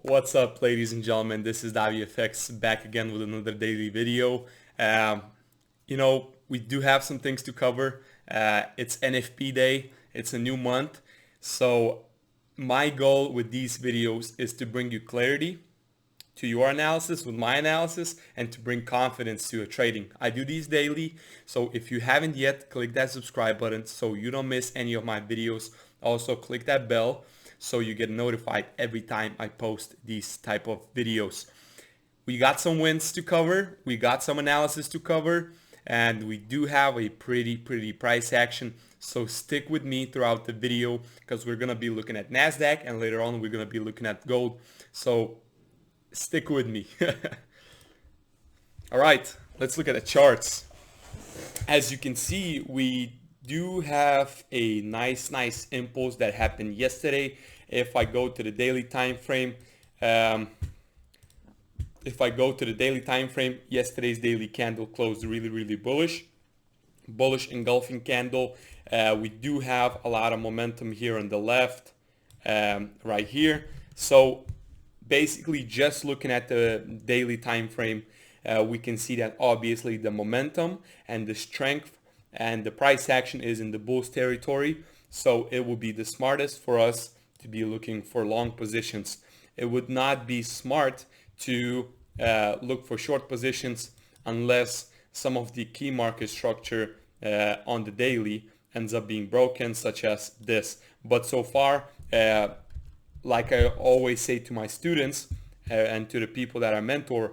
What's up, ladies and gentlemen? This is WFX back again with another daily video. We do have some things to cover. It's NFP day. It's a new month. So my goal with these videos is to bring you clarity to your analysis with my analysis and to bring confidence to your trading. I do these daily. So if you haven't yet, click that subscribe button so you don't miss any of my videos. Also click that bell so you get notified every time I post these type of videos. We got some wins to cover, we got some analysis to cover, and we do have a pretty price action. So stick with me throughout the video because we're gonna be looking at NASDAQ and later on we're gonna be looking at gold. So stick with me. All right, let's look at the charts. As you can see, we do have a nice impulse that happened yesterday. If I go to the daily time frame, yesterday's daily candle closed really bullish engulfing candle. We do have a lot of momentum here on the left, right here. So basically, just looking at the daily time frame, we can see that obviously the momentum and the strength and the price action is in the bullish territory. So it would be the smartest for us to be looking for long positions. It would not be smart to look for short positions unless some of the key market structure on the daily ends up being broken, such as this. But so far, like I always say to my students and to the people that I mentor,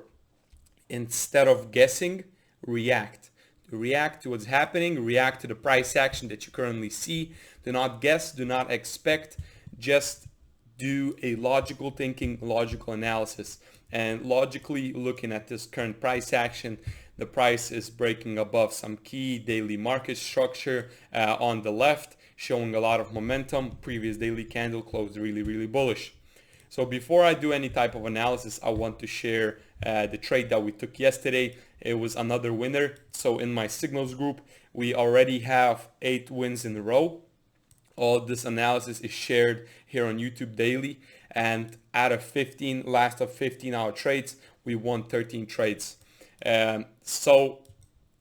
instead of guessing, react to what's happening, react to the price action that you currently see. Do not guess, do not expect, just do a logical thinking, logical analysis. And logically looking at this current price action, the price is breaking above some key daily market structure on the left, showing a lot of momentum. Previous daily candle closed really bullish. So before I do any type of analysis, I want to share the trade that we took yesterday. It was another winner. So in my signals group, we already have 8 wins in a row. All this analysis is shared here on YouTube daily. And out of 15 hour trades, we won 13 trades. So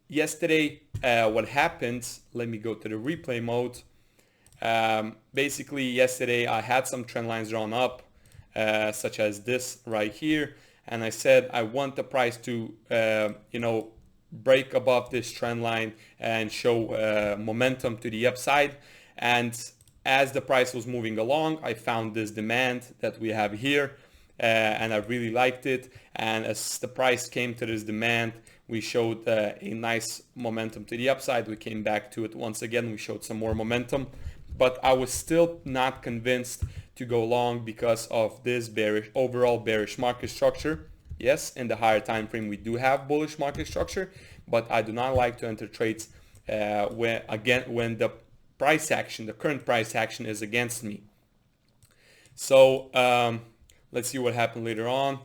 yesterday, what happened, let me go to the replay mode. Basically yesterday I had some trend lines drawn up, such as this right here, and I said I want the price to break above this trend line and show momentum to the upside. And as the price was moving along, I found this demand that we have here, and I really liked it. And as the price came to this demand, we showed a nice momentum to the upside. We came back to it once again. We showed some more momentum, but I was still not convinced to go long because of this overall bearish market structure. Yes, in the higher time frame we do have bullish market structure, but I do not like to enter trades when the current price action is against me. So let's see what happened later on.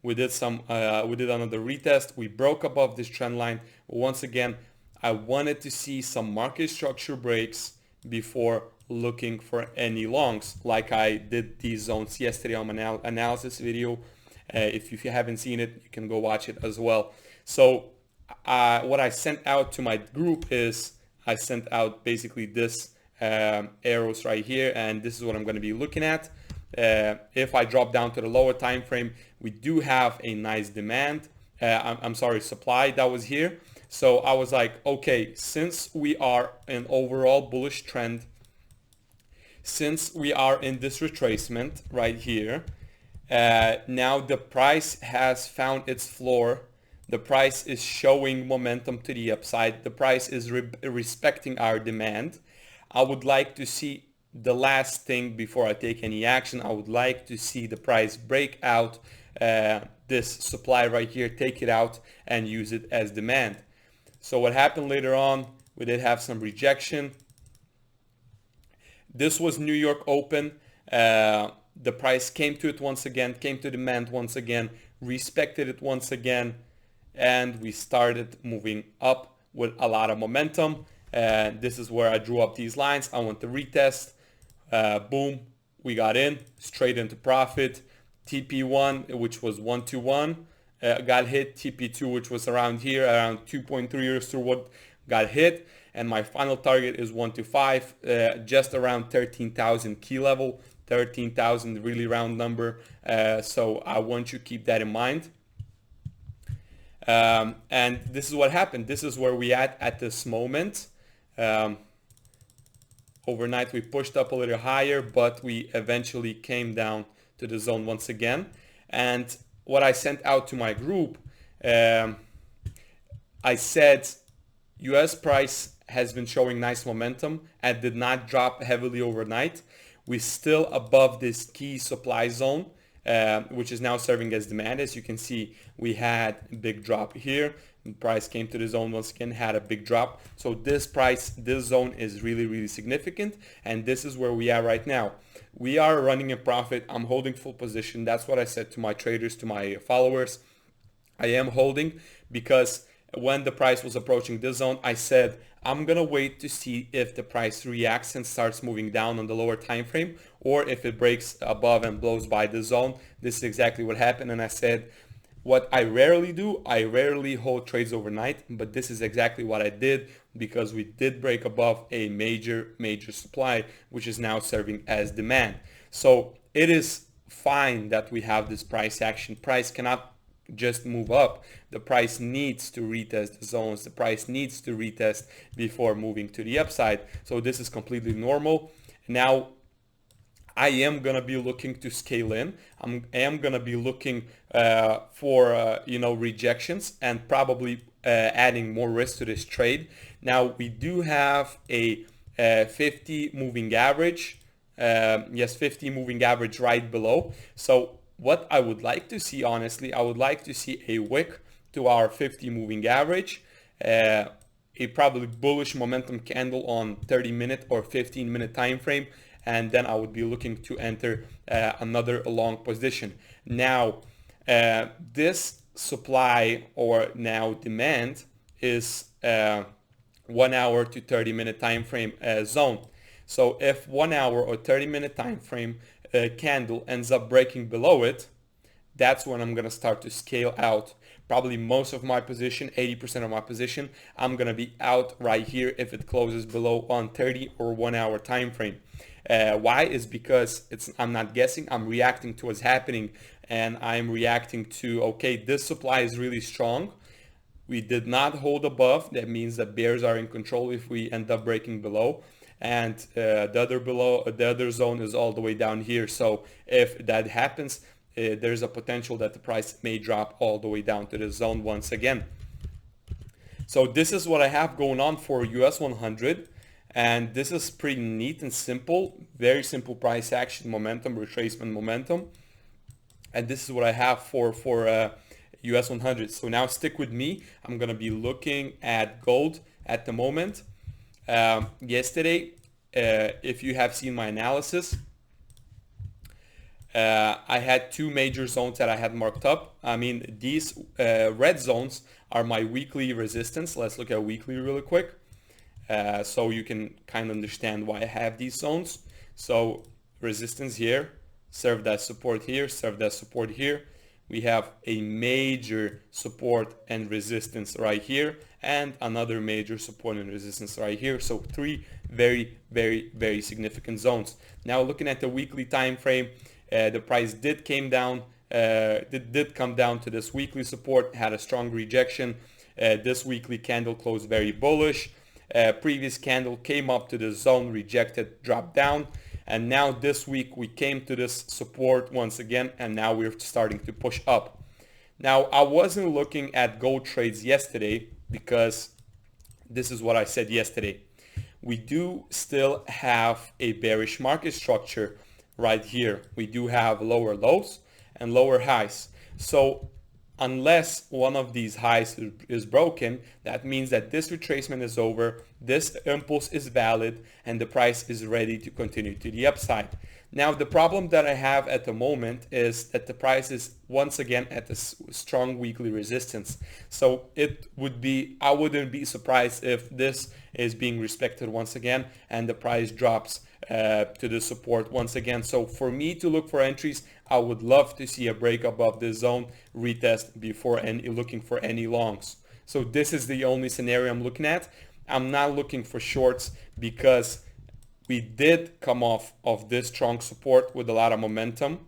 We did another retest. We broke above this trend line. Once again, I wanted to see some market structure breaks before looking for any longs, like I did these zones yesterday on my analysis video. If you haven't seen it, you can go watch it as well. So what I sent out to my group is I sent out basically this arrows right here, and this is what I'm going to be looking at. If I drop down to the lower time frame, we do have a nice demand. Supply that was here. So I was like, okay, since we are in overall bullish trend, since we are in this retracement right here, now the price has found its floor. The price is showing momentum to the upside. The price is respecting our demand. I would like to see the last thing before I take any action. I would like to see the price break out this supply right here, take it out and use it as demand. So what happened later on, we did have some rejection. This was New York open. The price came to it once again, came to demand once again, respected it once again, and we started moving up with a lot of momentum. And this is where I drew up these lines. I want to retest. Boom, we got in straight into profit. TP1, which was 121, got hit. TP2, which was around here, around 2.3 years through what got hit. And my final target is 125, just around 13,000 key level, 13,000, really round number. So I want you to keep that in mind. And this is what happened. This is where we at this moment. Overnight we pushed up a little higher, but we eventually came down to the zone once again. And what I sent out to my group, I said US price has been showing nice momentum and did not drop heavily overnight. We're still above this key supply zone, which is now serving as demand. As you can see, we had a big drop here. The price came to the zone once again, had a big drop. So this zone is really, really significant. And this is where we are right now. We are running a profit. I'm holding full position. That's what I said to my traders, to my followers. I am holding because when the price was approaching this zone, I said, I'm going to wait to see if the price reacts and starts moving down on the lower time frame, or if it breaks above and blows by the zone. This is exactly what happened. And I said, what I rarely do, I rarely hold trades overnight, but this is exactly what I did because we did break above a major supply, which is now serving as demand. So it is fine that we have this price action. Price cannot just move up. The price needs to retest the zones. The price needs to retest before moving to the upside. So this is completely normal. Now, I am going to be looking to scale in. I am going to be looking for rejections and probably adding more risk to this trade. Now we do have a 50 moving average. Yes, 50 moving average right below. So what I would like to see, honestly, I would like to see a wick to our 50 moving average, a probably bullish momentum candle on 30-minute or 15-minute time frame, and then I would be looking to enter another long position. Now, this supply or now demand is 1 hour to 30-minute time frame zone. So if 1 hour or 30-minute time frame candle ends up breaking below it, that's when I'm going to start to scale out. Probably most of my position, 80% of my position, I'm going to be out right here if it closes below 130 or 1 hour time frame. Why? Is because I'm not guessing, I'm reacting to what's happening, and I'm reacting to, okay, this supply is really strong. We did not hold above. That means that bears are in control if we end up breaking below. And the other zone is all the way down here. So if that happens, there's a potential that the price may drop all the way down to the zone once again. So this is what I have going on for US 100. And this is pretty neat and simple, very simple price action momentum, retracement momentum. And this is what I have for US 100. So now stick with me. I'm going to be looking at gold at the moment. Yesterday, if you have seen my analysis, I had two major zones that I had marked up. I mean, these red zones are my weekly resistance. Let's look at weekly really quick. So you can kind of understand why I have these zones. So resistance here, served as support here, served as support here. We have a major support and resistance right here, and another major support and resistance right here. So three very, very, very significant zones. Now looking at the weekly time frame, the price did come down to this weekly support, had a strong rejection. This weekly candle closed very bullish. Previous candle came up to the zone, rejected, dropped down, and now this week we came to this support once again, and now we're starting to push up. Now I wasn't looking at gold trades yesterday because this is what I said yesterday. We do still have a bearish market structure right here. We do have lower lows and lower highs. So unless one of these highs is broken, that means that this retracement is over, this impulse is valid, and the price is ready to continue to the upside. Now, the problem that I have at the moment is that the price is once again at a strong weekly resistance. So I wouldn't be surprised if this is being respected once again and the price drops to the support once again. So for me to look for entries, I would love to see a break above this zone, retest before looking for any longs. So this is the only scenario I'm looking at. I'm not looking for shorts because we did come off of this strong support with a lot of momentum.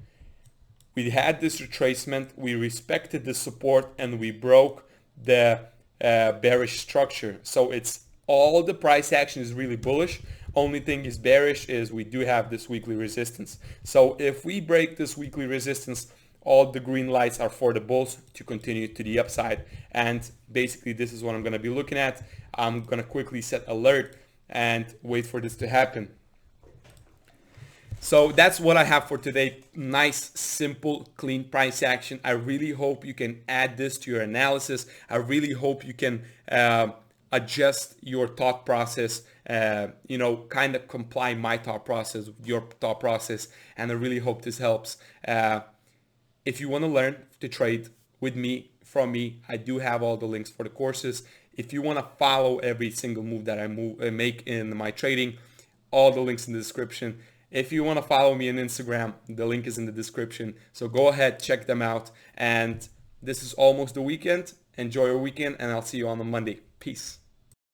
We had this retracement, we respected the support, and we broke the bearish structure. So it's all the price action is really bullish. Only thing is bearish is we do have this weekly resistance. So if we break this weekly resistance, all the green lights are for the bulls to continue to the upside. And basically this is what I'm going to be looking at. I'm going to quickly set alert and wait for this to happen. So that's what I have for today. Nice, simple, clean price action. I really hope you can add this to your analysis. I really hope you can adjust your thought process, kind of comply my thought process with your thought process. And I really hope this helps. If you want to learn to trade with me, from me, I do have all the links for the courses. If you want to follow every single move that I make in my trading, all the links in the description. If you want to follow me on Instagram, the link is in the description. So go ahead, check them out. And this is almost the weekend. Enjoy your weekend, and I'll see you on the Monday. Peace.